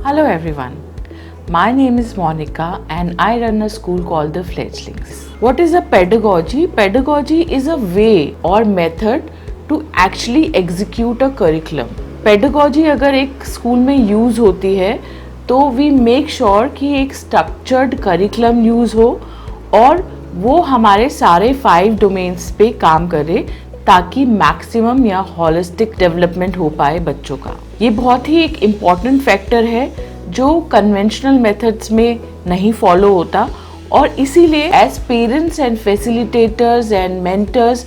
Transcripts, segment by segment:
Hello everyone, my name is Monica and I run a school called the Fledglings. What is a pedagogy? Pedagogy is a way or method to actually execute a curriculum. Pedagogy अगर एक school में use होती है तो we make sure कि एक structured curriculum use हो और वो हमारे सारे 5 डोमेन्स पे काम करे ताकि मैक्सिमम या होलिस्टिक डेवलपमेंट हो पाए बच्चों का। ये बहुत ही एक इम्पॉर्टेंट फैक्टर है जो कन्वेंशनल मेथड्स में नहीं फॉलो होता और इसीलिए as parents and facilitators and mentors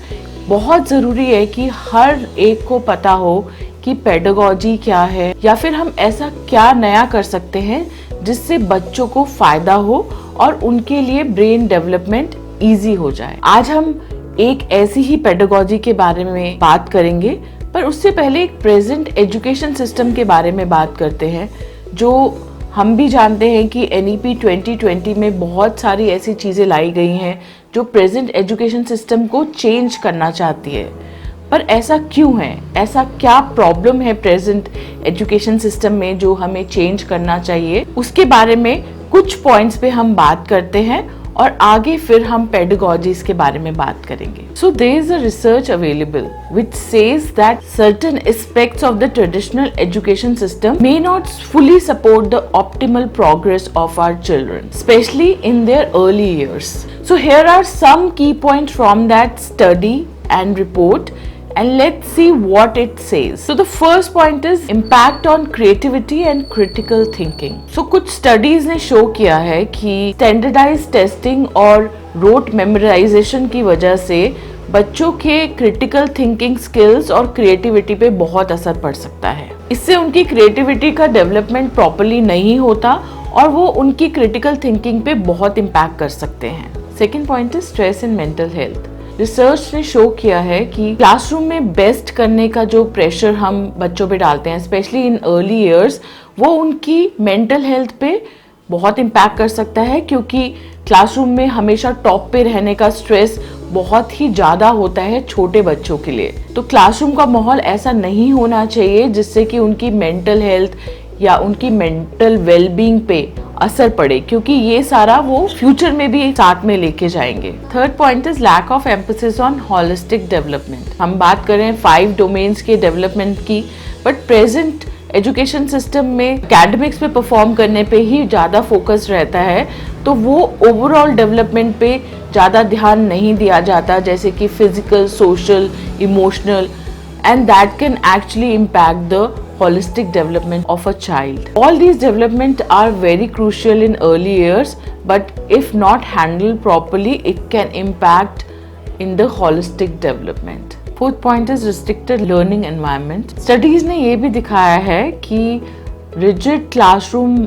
बहुत ज़रूरी है कि हर एक को पता हो कि पेडागोजी क्या है या फिर हम ऐसा क्या नया कर सकते हैं जिससे बच्चों को फ़ायदा हो और उनके लिए ब्रेन डेवलपमेंट ईजी हो जाए। आज हम एक ऐसी ही पेडागोजी के बारे में बात करेंगे, पर उससे पहले एक प्रेजेंट एजुकेशन सिस्टम के बारे में बात करते हैं जो हम भी जानते हैं कि NEP 2020 में बहुत सारी ऐसी चीज़ें लाई गई हैं जो प्रेजेंट एजुकेशन सिस्टम को चेंज करना चाहती है। पर ऐसा क्यों है? ऐसा क्या प्रॉब्लम है प्रेजेंट एजुकेशन सिस्टम में जो हमें चेंज करना चाहिए? उसके बारे में कुछ पॉइंट्स पे हम बात करते हैं और आगे फिर हम पेडागोजीज के बारे में बात करेंगे। So there is a research available which says that certain aspects of the traditional education system may not fully support the optimal progress of our children, especially in their early years. So here are some key points from that study and report. And let's see what it says. So the first point is impact on creativity and critical thinking. So कुछ studies ने show किया है कि standardized testing और rote memorization की वजह से बच्चों के critical thinking skills और creativity पे बहुत असर पड़ सकता है। इससे उनकी creativity का development properly नहीं होता और वो उनकी critical thinking पे बहुत impact कर सकते हैं। Second point is stress and mental health. Research ने शो किया है कि क्लासरूम में बेस्ट करने का जो प्रेशर हम बच्चों पे डालते हैं स्पेशली इन अर्ली इयर्स, वो उनकी मेंटल हेल्थ पे बहुत इम्पैक्ट कर सकता है क्योंकि क्लासरूम में हमेशा टॉप पे रहने का स्ट्रेस बहुत ही ज़्यादा होता है छोटे बच्चों के लिए। तो क्लासरूम का माहौल ऐसा नहीं होना चाहिए जिससे कि उनकी मेंटल हेल्थ या उनकी मेंटल वेलबींग पे असर पड़े क्योंकि ये सारा वो फ्यूचर में भी साथ में लेके जाएंगे। Third point is lack of emphasis on holistic development. हम बात करें 5 डोमेन्स के डेवलपमेंट की, बट प्रेजेंट एजुकेशन सिस्टम में एकेडमिक्स पे परफॉर्म करने पे ही ज़्यादा फोकस रहता है तो वो ओवरऑल डेवलपमेंट पे ज़्यादा ध्यान नहीं दिया जाता जैसे कि physical, social, emotional, and that can actually impact the holistic development of a child. All these development are very crucial in early years, but if not handled properly, it can impact in the holistic development. Fourth point is restricted learning environment. Studies ने ये भी दिखाया है कि rigid classroom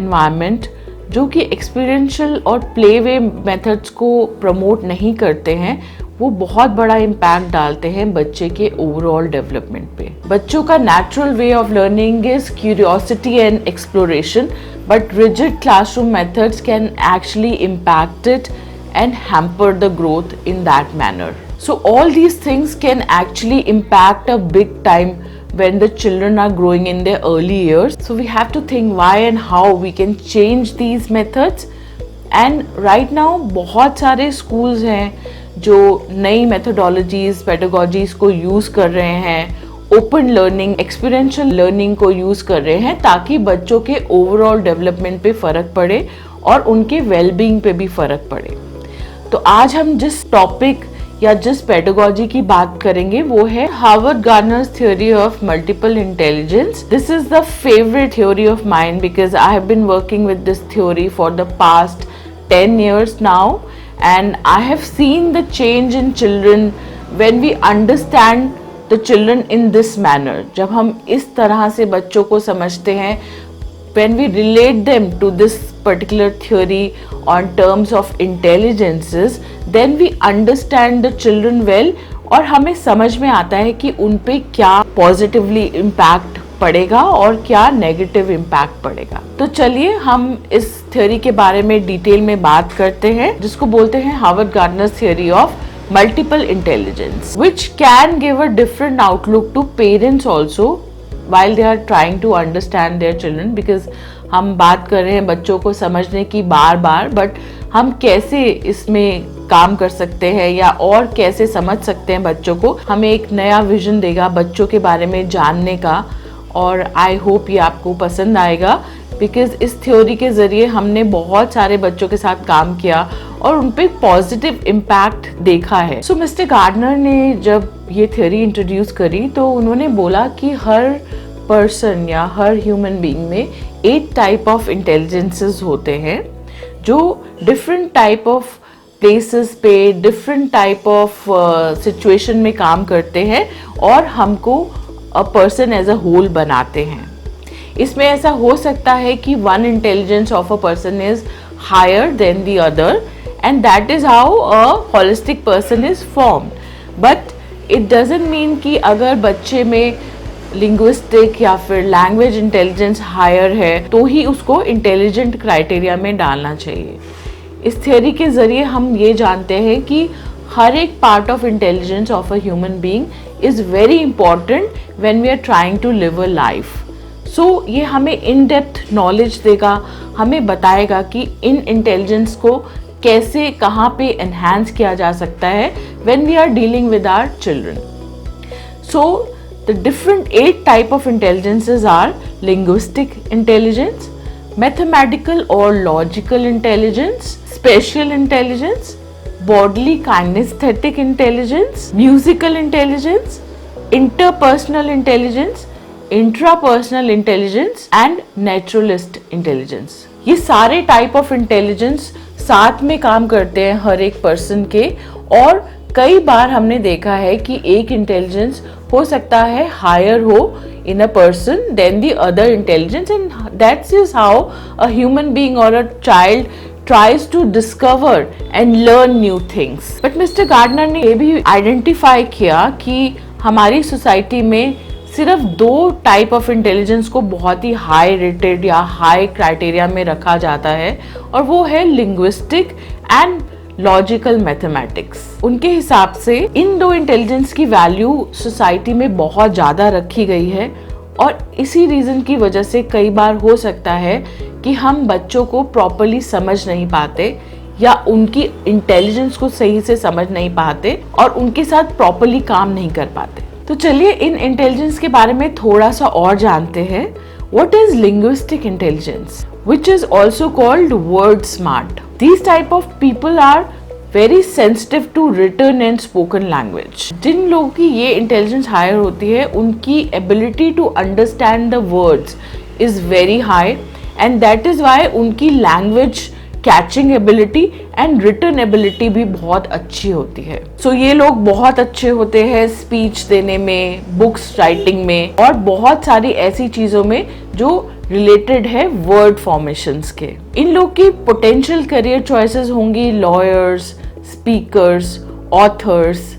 environment जो कि experiential और play way methods को promote नहीं करते हैं वो बहुत बड़ा इम्पैक्ट डालते हैं बच्चे के ओवरऑल डेवलपमेंट पे। बच्चों का natural way of learning is curiosity and exploration, but rigid classroom methods can actually impact it and hamper the growth in that manner. So all these things can actually impact a big time when the children are growing in their early years. So we have to think why and how we can change these methods. And right now बहुत सारे schools हैं जो नई methodologies, पेडागोजीज को use कर रहे हैं, open learning, experiential learning को यूज़ कर रहे हैं ताकि बच्चों के ओवरऑल डेवलपमेंट पे फ़र्क पड़े और उनके वेलबींग पे भी फ़र्क पड़े। तो आज हम जिस टॉपिक या जिस पेडागोजी की बात करेंगे वो है Harvard Gardner's theory of multiple intelligence. This is the favourite theory of mine because I have been working with this theory for the past 10 years now, and I have seen the change in children when we understand the children in this manner. जब हम इस तरह से बच्चों को समझते हैं, when we relate them to this particular theory on terms of intelligences, then we understand the children well और हमें समझ में आता है कि उन पे क्या positively impact पड़ेगा और क्या नेगेटिव इम्पैक्ट पड़ेगा। तो चलिए हम इस थ्योरी के बारे में डिटेल में बात करते हैं जिसको बोलते हैं Harvard Gardner's theory of multiple intelligence, which can give a different outlook to parents also while they are trying to understand their children, because हम बात कर रहे हैं बच्चों को समझने की बार बार, बट हम कैसे इसमें काम कर सकते हैं या और कैसे समझ सकते हैं बच्चों को, हमें एक नया विजन देगा बच्चों के बारे में जानने का। और आई होप ये आपको पसंद आएगा, बिकॉज इस थ्योरी के ज़रिए हमने बहुत सारे बच्चों के साथ काम किया और उन पे पॉजिटिव इम्पैक्ट देखा है। सो मिस्टर गार्डनर ने जब ये थ्योरी इंट्रोड्यूस करी तो उन्होंने बोला कि हर पर्सन या हर ह्यूमन बीइंग में 8 टाइप ऑफ इंटेलिजेंसेस होते हैं, जो डिफरेंट टाइप ऑफ प्लेसेस पे, डिफरेंट टाइप ऑफ सिचुएशन में काम करते हैं और हमको a person as a whole बनाते हैं। इसमें ऐसा हो सकता है कि one intelligence of a person is higher than the other and that is how a holistic person is formed. But it doesn't mean कि अगर बच्चे में लिंग्विस्टिक या फिर लैंग्वेज इंटेलिजेंस हायर है तो ही उसको इंटेलिजेंट क्राइटेरिया में डालना चाहिए। इस थ्योरी के ज़रिए हम ये जानते हैं कि हर एक part of intelligence of a human being is very important when we are trying to live a life. So ये हमें इन डेप्थ नॉलेज देगा, हमें बताएगा कि इन इंटेलिजेंस को कैसे कहाँ पे एनहांस किया जा सकता है when we are dealing with our children. So the different 8 type of intelligences are linguistic intelligence, mathematical or logical intelligence, spatial intelligence, bodily kinesthetic intelligence, musical intelligence, interpersonal intelligence, intrapersonal intelligence and naturalist intelligence। ये सारे type of intelligence साथ में काम करते हैं हर एक person के, और कई बार हमने देखा है कि एक इंटेलिजेंस हो सकता है हायर हो in a person than the other intelligence, and that is how a human being or a child tries to discover and learn new things। But Mr. Gardner ने ये भी आइडेंटिफाई किया कि हमारी सोसाइटी में सिर्फ 2 टाइप ऑफ इंटेलिजेंस को बहुत ही हाई रेटेड या हाई क्राइटेरिया में रखा जाता है, और वो है लिंग्विस्टिक एंड लॉजिकल मैथमेटिक्स। उनके हिसाब से इन 2 इंटेलिजेंस की वैल्यू सोसाइटी में बहुत ज़्यादा रखी गई है, और इसी रीज़न की वजह से कई बार हो सकता है कि हम बच्चों को प्रॉपरली समझ नहीं पाते या उनकी इंटेलिजेंस को सही से समझ नहीं पाते और उनके साथ प्रॉपरली काम नहीं कर पाते। तो चलिए इन इंटेलिजेंस के बारे में थोड़ा सा और जानते हैं। What is linguistic intelligence, which is also called word smart? These type of people are very sensitive to written and spoken language। जिन लोगों की ये इंटेलिजेंस हायर होती है, उनकी ability to understand the words is very high, and that is why उनकी language catching ability and written ability भी बहुत अच्छी होती है। सो ये लोग बहुत अच्छे होते हैं स्पीच देने में, बुक्स राइटिंग में और बहुत सारी ऐसी चीज़ों में जो रिलेटेड है वर्ड फॉर्मेशंस के। इन लोग की पोटेंशियल करियर चॉइसेस होंगी लॉयर्स, स्पीकर्स, ऑथर्स,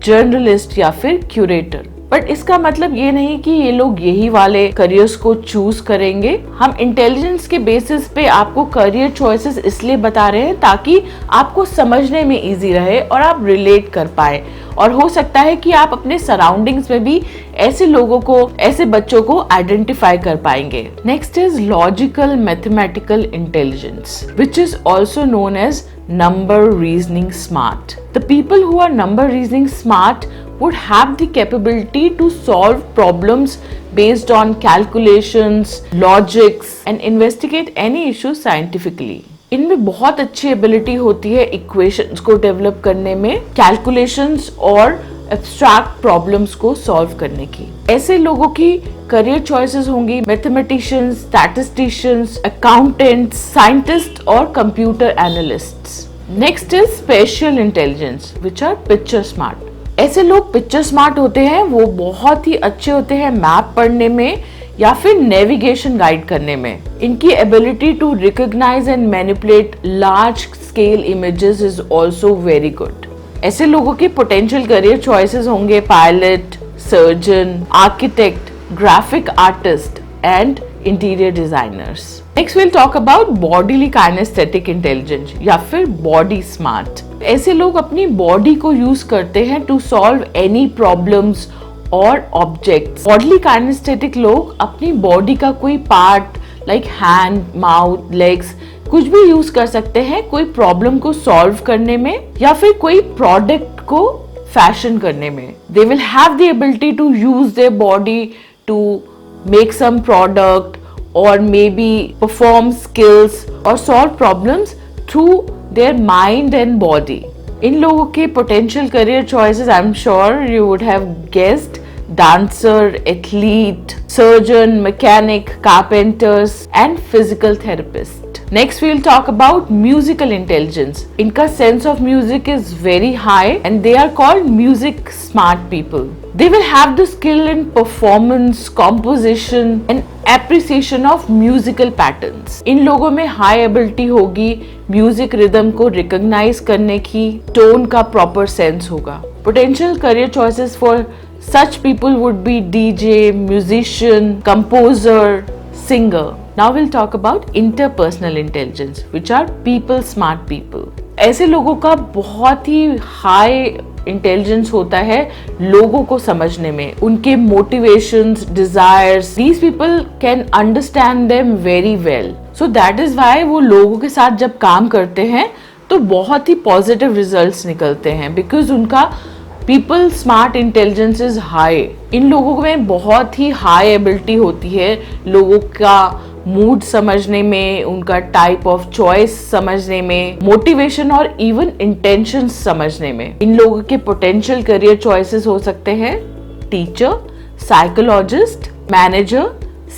जर्नलिस्ट या फिर क्यूरेटर। बट इसका मतलब ये नहीं कि ये लोग यही वाले करियर्स को चूज करेंगे। हम इंटेलिजेंस के बेसिस पे आपको करियर चॉइसेस इसलिए बता रहे हैं ताकि आपको समझने में इजी रहे और आप रिलेट कर पाए, और हो सकता है कि आप अपने सराउंडिंग्स में भी ऐसे लोगों को, ऐसे बच्चों को आइडेंटिफाई कर पाएंगे। Next is logical mathematical intelligence, which is also known as number reasoning smart। The people who are number reasoning smart would have the capability to solve problems based on calculations, logics and investigate any issue scientifically। इनमें बहुत अच्छी ability होती है equations को develop करने में, calculations और abstract problems को सॉल्व करने की। ऐसे लोगों की करियर चॉइसेस होंगी मैथमेटिशियंस, स्टैटिस्टिशियंस, अकाउंटेंट्स, साइंटिस्ट और computer analysts. Next is spatial intelligence which are picture smart. ऐसे लोग पिक्चर स्मार्ट होते हैं, वो बहुत ही अच्छे होते हैं मैप पढ़ने में या फिर नेविगेशन गाइड करने में। इनकी ability to recognise and manipulate large scale images is also very good. ऐसे लोगों के पोटेंशियल करियर चॉइसेस होंगे pilot, surgeon, architect, graphic artist and interior designers. Next will talk about bodily kinesthetic intelligence या फिर body smart. ऐसे लोग अपनी body को यूज करते हैं टू सॉल्व एनी प्रॉब्लम्स और ऑब्जेक्ट्स। बॉडीली काइनेस्थेटिक लोग अपनी बॉडी का कोई part like hand, mouth, legs कुछ भी यूज कर सकते हैं कोई प्रॉब्लम को सॉल्व करने में या फिर कोई प्रोडक्ट को फैशन करने में। They will have the ability to use their body to make some product और मे बी परफॉर्म स्किल्स और solve problems through their mind and body. इन लोगों के potential career choices I am sure you would have guessed dancer, athlete, surgeon, mechanic, carpenters and physical therapist. Next we will talk about musical intelligence. इनका sense of music is very high and they are called music smart people. They will have the skill in performance, composition and appreciation of musical patterns. इन लोगों में high ability होगी music rhythm को recognize करने की, tone का proper sense होगा. Potential career choices for such people would be DJ, musician, composer, singer. Now we'll talk about interpersonal intelligence, which are people smart people. ऐसे लोगों का बहुत ही high intelligence होता है लोगों को समझने में, उनके motivations, desires. These people can understand them very well. So that is why वो लोगों के साथ जब काम करते हैं तो बहुत ही positive results निकलते हैं because उनका people smart intelligence is high. इन लोगों में बहुत ही हाई एबिलिटी होती है लोगों का मूड समझने में, उनका टाइप ऑफ चॉइस समझने में, मोटिवेशन और इवन इंटेंशन समझने में। इन लोगों के पोटेंशियल करियर चॉइसेस हो सकते हैं teacher, psychologist, manager,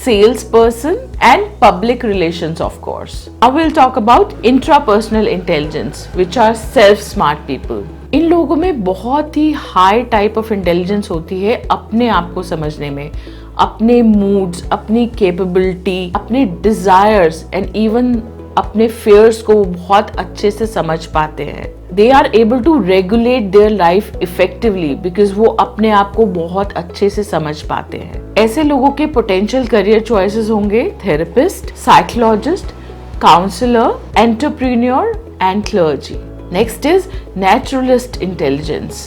sales person and public relations of course. Now we will talk about intrapersonal intelligence which are self smart people. इन लोगों में बहुत ही हाई टाइप ऑफ इंटेलिजेंस होती है अपने आप को समझने में, अपने मूड्स, अपनी कैपेबिलिटी, अपने डिजायर्स एंड इवन अपने फेयर्स को बहुत अच्छे से समझ पाते हैं। They are able to regulate their life effectively because वो अपने आप को बहुत अच्छे से समझ पाते हैं। ऐसे लोगों के पोटेंशियल करियर चॉइसेस होंगे therapist, psychologist, counsellor, entrepreneur and clergy. Next is naturalist intelligence,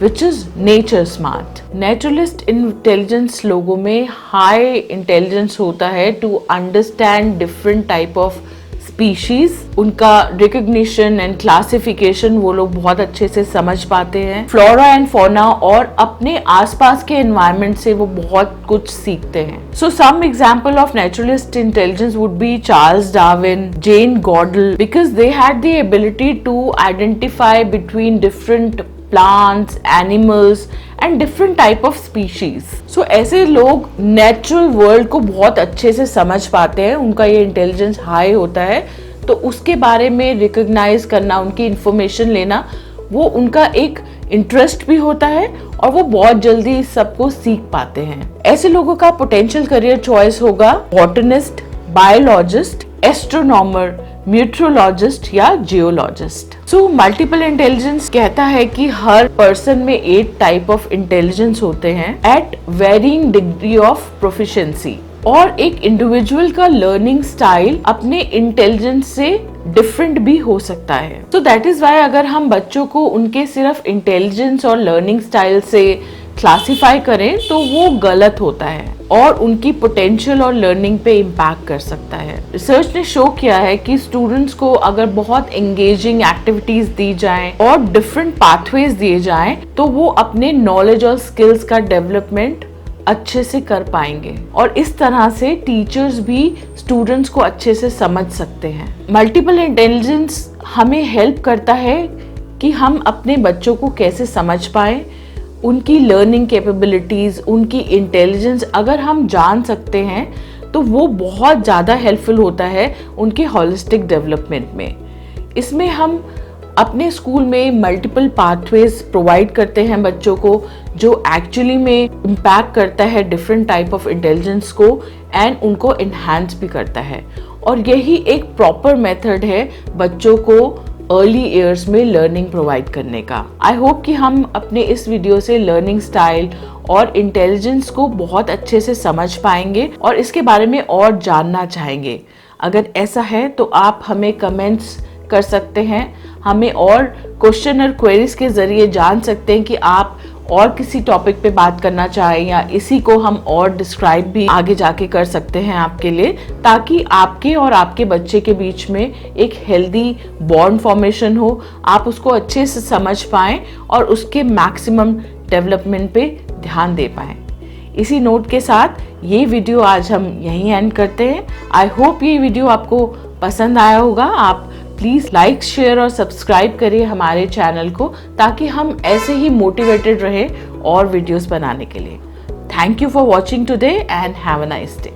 which is nature smart. Naturalist intelligence लोगों में high intelligence होता है to understand different type of species. उनका recognition and classification वो लोग बहुत अच्छे से समझ पाते हैं। Flora and fauna और अपने आसपास के environment से वो बहुत कुछ सीखते हैं। So some example of naturalist intelligence would be Charles Darwin, Jane Goodall, because they had the ability to identify between different plants, animals and different type of species. So ऐसे लोग natural world को बहुत अच्छे से समझ पाते हैं, उनका ये intelligence high होता है, तो उसके बारे में recognize करना, उनकी information लेना, वो उनका एक इंटरेस्ट भी होता है और वो बहुत जल्दी सबको सीख पाते हैं। ऐसे लोगों का पोटेंशियल करियर चॉइस होगा बॉटनिस्ट, बायोलॉजिस्ट, एस्ट्रोनॉमर, मीटरोलॉजिस्ट या जियोलॉजिस्ट। सो मल्टीपल इंटेलिजेंस कहता है कि हर पर्सन में 8 टाइप ऑफ इंटेलिजेंस होते हैं at varying degree of proficiency, और एक इंडिविजुअल का लर्निंग स्टाइल अपने इंटेलिजेंस से डिफरेंट भी हो सकता है। सो दैट इज वाई अगर हम बच्चों को उनके सिर्फ इंटेलिजेंस और लर्निंग स्टाइल से क्लासिफाई करें तो वो गलत होता है और उनकी पोटेंशियल और लर्निंग पे इम्पैक्ट कर सकता है। रिसर्च ने शो किया है कि स्टूडेंट्स को अगर बहुत एंगेजिंग एक्टिविटीज दी जाएं और डिफरेंट पाथवेज दिए जाएं तो वो अपने नॉलेज और स्किल्स का डेवलपमेंट अच्छे से कर पाएंगे और इस तरह से टीचर्स भी स्टूडेंट्स को अच्छे से समझ सकते हैं। मल्टीपल इंटेलिजेंस हमें हेल्प करता है कि हम अपने बच्चों को कैसे समझ पाएं, उनकी लर्निंग कैपेबिलिटीज, उनकी इंटेलिजेंस अगर हम जान सकते हैं तो वो बहुत ज़्यादा हेल्पफुल होता है उनके होलिस्टिक डेवलपमेंट में। इसमें हम अपने स्कूल में मल्टीपल पाथवेज प्रोवाइड करते हैं बच्चों को जो एक्चुअली में इम्पैक्ट करता है डिफरेंट टाइप ऑफ इंटेलिजेंस को एंड उनको इन्हांस भी करता है, और यही एक प्रॉपर मेथड है बच्चों को अर्ली ईयर्स में लर्निंग प्रोवाइड करने का। आई होप कि हम अपने इस वीडियो से लर्निंग स्टाइल और इंटेलिजेंस को बहुत अच्छे से समझ पाएंगे और इसके बारे में और जानना चाहेंगे। अगर ऐसा है तो आप हमें कमेंट्स कर सकते हैं, हमें और क्वेश्चन और क्वेरीज के जरिए जान सकते हैं कि आप और किसी टॉपिक पे बात करना चाहें या इसी को हम और डिस्क्राइब भी आगे जाके कर सकते हैं आपके लिए, ताकि आपके और आपके बच्चे के बीच में एक हेल्दी बॉन्ड फॉर्मेशन हो, आप उसको अच्छे से समझ पाएं और उसके मैक्सिमम डेवलपमेंट पे ध्यान दे पाएं। इसी नोट के साथ ये वीडियो आज हम यहीं एंड करते हैं। आई होप ये वीडियो आपको पसंद आया होगा। आप प्लीज़ लाइक, शेयर और सब्सक्राइब करिए हमारे चैनल को, ताकि हम ऐसे ही मोटिवेटेड रहे और वीडियोस बनाने के लिए। Thank you for watching today and have a nice day.